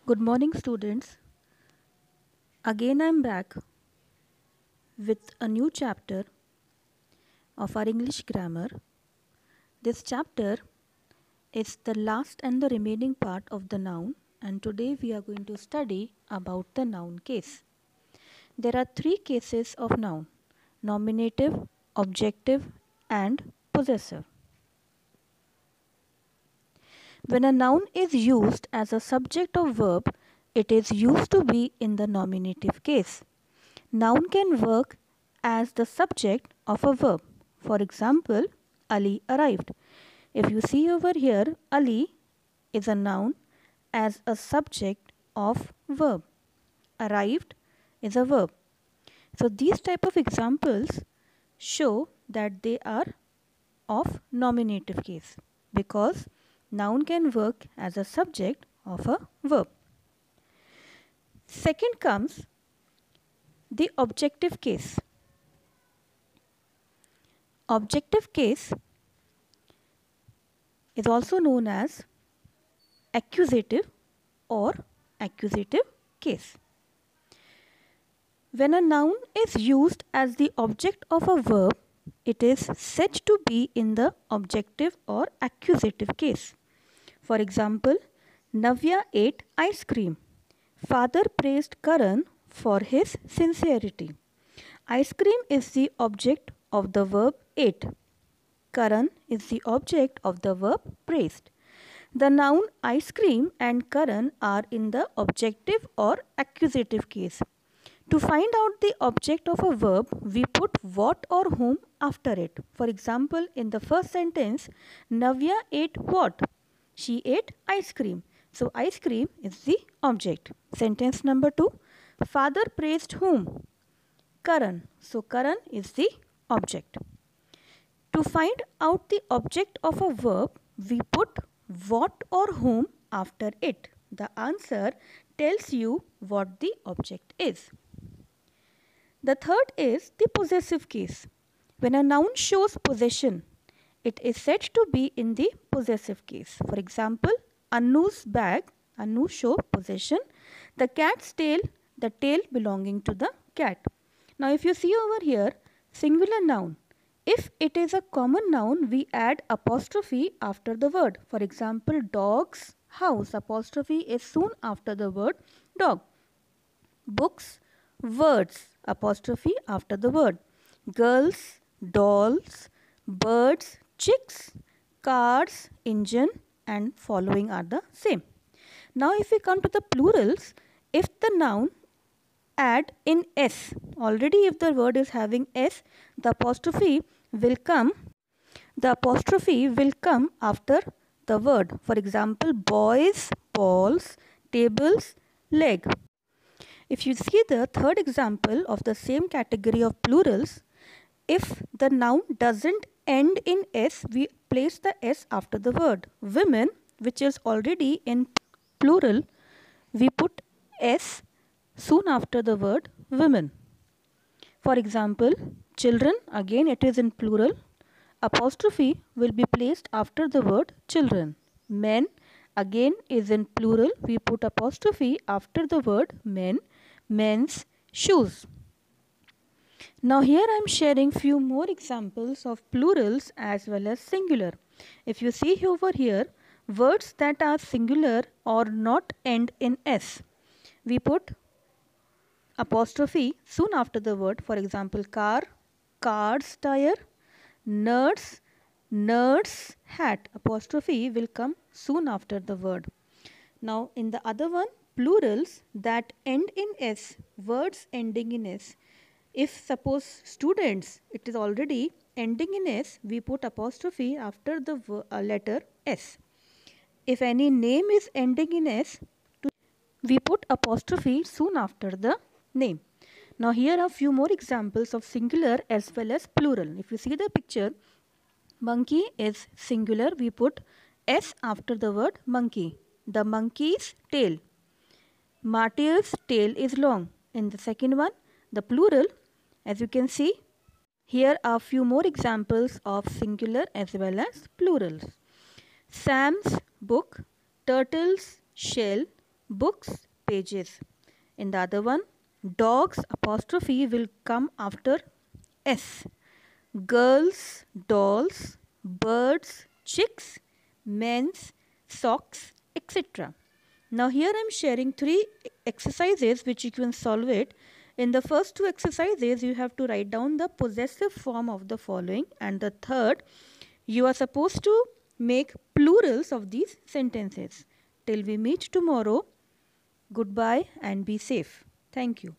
Good morning, students. Again, I'm back with a new chapter of our English grammar. This chapter is the last and the remaining part of the noun, and today we are going to study about the noun case. There are three cases of noun: nominative, objective, and possessive. When a noun is used as a subject of verb, it is used to be in the nominative case. Noun can work as the subject of a verb. For example, Ali arrived. If you see over here, Ali is a noun as a subject of verb. Arrived is a verb. So these type of examples show that they are of nominative case because noun can work as a subject of a verb. Second comes the objective case. Objective case is also known as accusative or accusative case. When a noun is used as the object of a verb, it is said to be in the objective or accusative case. For example, Navya ate ice cream. Father praised Karan for his sincerity. Ice cream is the object of the verb ate. Karan is the object of the verb praised. The noun ice cream and Karan are in the objective or accusative case. To find out the object of a verb, we put what or whom after it. For example, in the first sentence, Navya ate what? She ate ice cream. So, ice cream is the object. Sentence number 2, father praised whom? Karan. So, Karan is the object. To find out the object of a verb, we put what or whom after it. The answer tells you what the object is. The third is the possessive case. When a noun shows possession, it is said to be in the possessive case. For example, Anu's bag, Anu show possession. The cat's tail, the tail belonging to the cat. Now if you see over here, singular noun. If it is a common noun, we add apostrophe after the word. For example, dog's house, apostrophe is soon after the word dog. Books, words, apostrophe after the word. Girls, dolls, birds, chicks, cars, engine, and following are the same. Now if we come to the plurals, if the noun add in s, already if the word is having s, the apostrophe will come after the word. For example, boys, balls, tables, leg. If you see the third example of the same category of plurals, if the noun doesn't end in s, we place the s after the word. Women, which is already in plural, we put s soon after the word women. For example, children, again it is in plural, apostrophe will be placed after the word children. Men, again is in plural, we put apostrophe after the word men, men's shoes. Now here I am sharing few more examples of plurals as well as singular. If you see over here, words that are singular or not end in s, we put apostrophe soon after the word. For example, car, car's tire, nerds, nerd's hat, apostrophe will come soon after the word. Now in the other one, plurals that end in s, words ending in s. If suppose students, it is already ending in s, we put apostrophe after the letter s. If any name is ending in s, we put apostrophe soon after the name. Now here are few more examples of singular as well as plural. If you see the picture, monkey is singular, we put s after the word monkey. The monkey's tail. Martyr's tail is long. In the second one, the plural, as you can see, here are few more examples of singular as well as plurals. Sam's book, turtle's shell, books, pages. In the other one, dogs apostrophe will come after S. Girls, dolls, birds, chicks, men's, socks, etc. Now here I am sharing 3 exercises which you can solve it. In the first 2 exercises, you have to write down the possessive form of the following, and the third, you are supposed to make plurals of these sentences. Till we meet tomorrow, goodbye and be safe. Thank you.